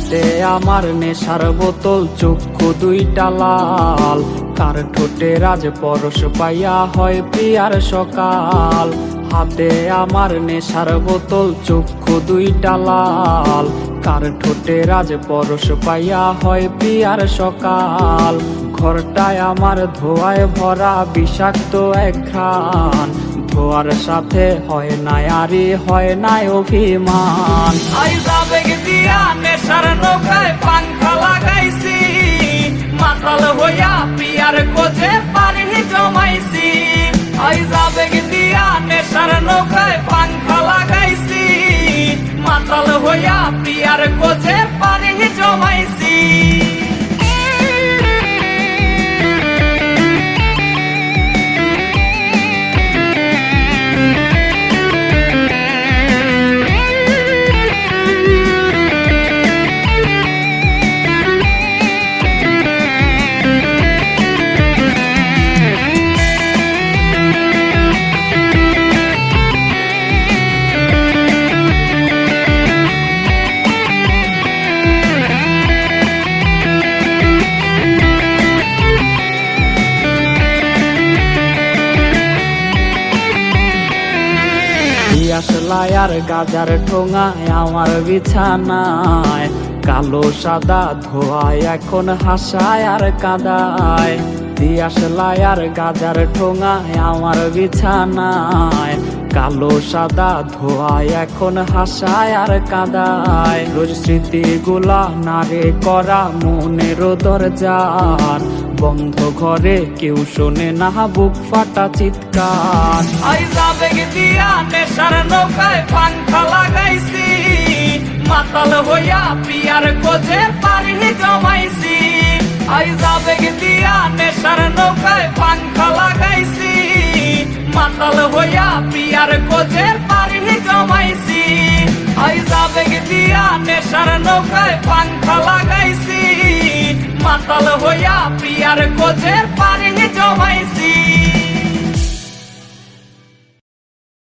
হাতে আমার নেশার বোতল, চক্ষু দুইটা লাল, কার ঠোঁটে রাজ পরশ পাইয়া হয় প্রিয়ার সকাল। হাতে আমার নেশার বোতল, চক্ষু দুইটা লাল, কার ঠোঁটে রাজ পরশ পাইয়া হয় প্রিয়ার সকাল। ঘরটায় আমার ধোঁয়ায় ভরা বিষাক্ত এক ঘ্রাণ, ধোয়ার সাথে হয় না আরে হয় না অভিমান। আবেগ দিয়া নেশার নৌকায় পাংখা লাগাইছি, মাতাল হইয়া পিয়ার কোজে পানি জমাইছি। আবেগ দিয়া নেশার নৌকায় পাংখা লাগাইছি, মাতাল হইয়া পিয়ার কোজে পানি জমাইছি। আসলাই আর গাজার ঠোঙায় আমার বিছানায়, কালো সাদা ধোয়ায় এখন হাসায় আর কাদায়। দিয়াশলাই আর গাজার ঠোঙায় আমার বিছানায়, কালো সাদা ধোয়ায় এখন হাসায় আর কাদায়। রোজ স্মৃতিগুলা নারে করা মনের দরজার, বন্ধ ঘরে কেউ শোনে না বুক ফাটা চিৎকার। আবেগ দিয়া নেশার নৌকায় পাংখা লাগাইছি, মাতাল হইয়া পিয়ার কোজে পানি জমাইছি। আবেগ দিয়া নেশার নৌকায় পাংখা লাগাইছি, মাতাল হইয়া পিয়ার কোজে পানি জমাইছি। আবেগ দিয়া নেশার নৌকায় পাংখা লাগাইছি, মাতাল হইয়া পিয়ার কোজে পানি জমাইছি।